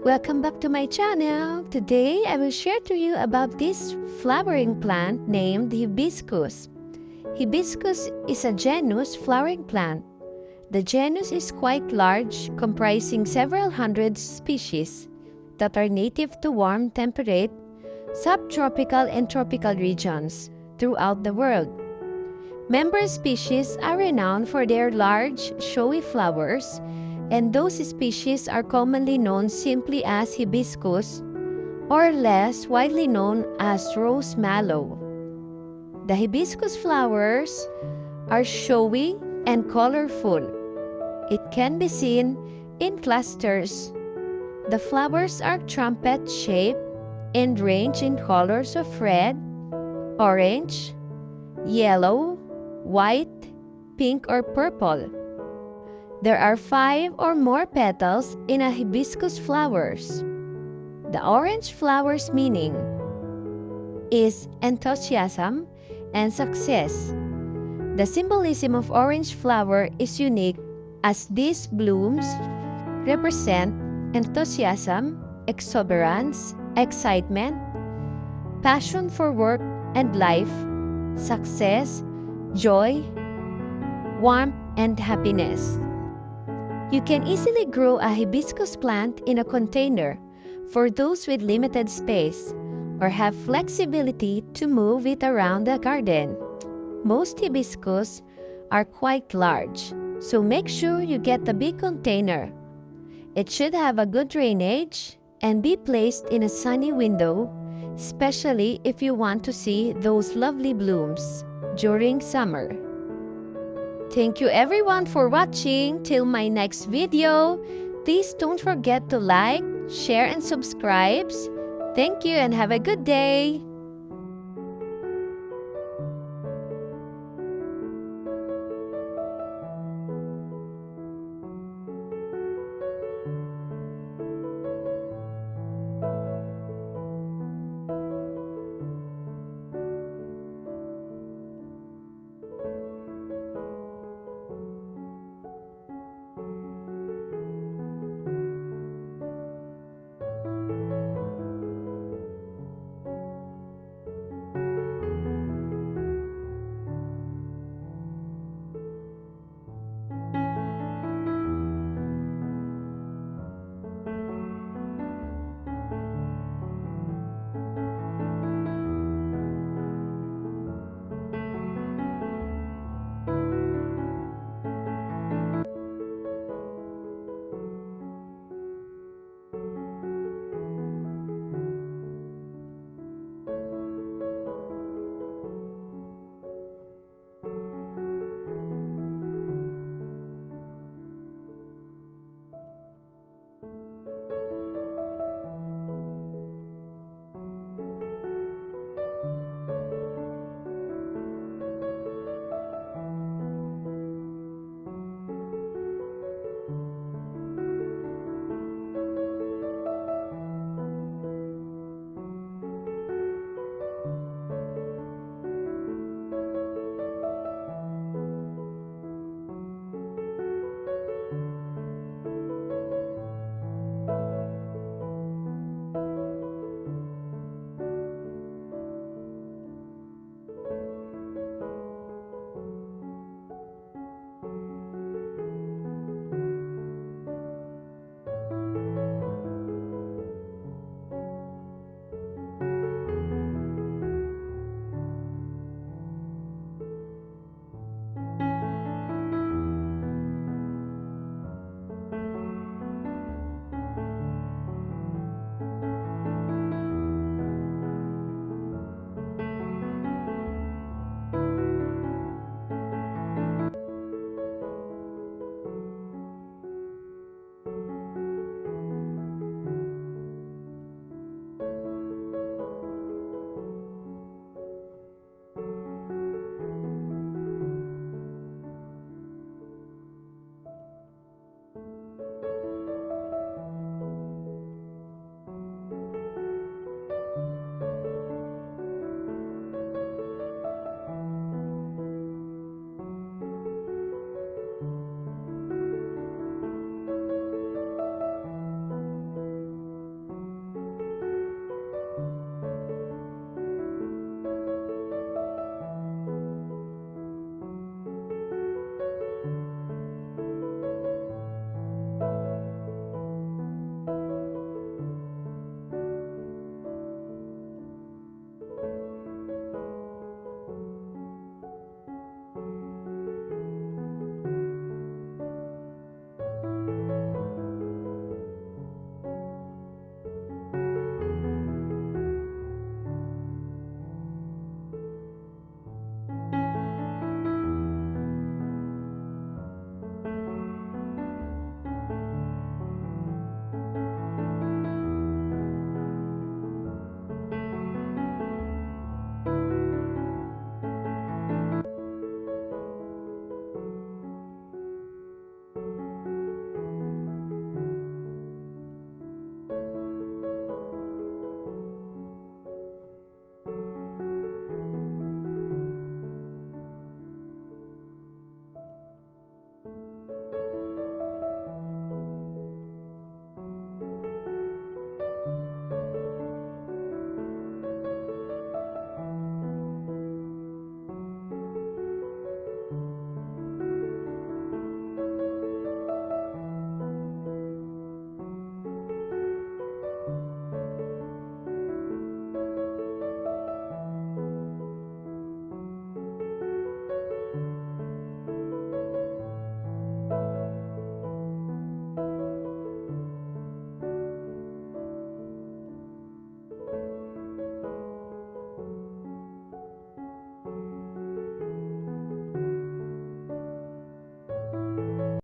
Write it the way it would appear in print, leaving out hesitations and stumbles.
Welcome back to my channel. Today I will share to you about this flowering plant named hibiscus. Hibiscus is a genus flowering plant. The genus is quite large, comprising several hundred species that are native to warm, temperate, subtropical and tropical regions throughout the world. Member species are renowned for their large, showy flowers, and those species are commonly known simply as hibiscus or less widely known as rose mallow. The hibiscus flowers are showy and colorful. It can be seen in clusters. The flowers are trumpet-shaped and range in colors of red, orange, yellow, white, pink, or purple. There are 5 or more petals in a hibiscus flowers. The orange flower's meaning is enthusiasm and success. The symbolism of orange flower is unique as these blooms represent enthusiasm, exuberance, excitement, passion for work and life, success, joy, warmth, and happiness. You can easily grow a hibiscus plant in a container for those with limited space or have flexibility to move it around the garden. Most hibiscus are quite large, so make sure you get a big container. It should have a good drainage and be placed in a sunny window, especially if you want to see those lovely blooms during summer. Thank you everyone for watching. Till my next video, please don't forget to like, share, and subscribe. Thank you and have a good day.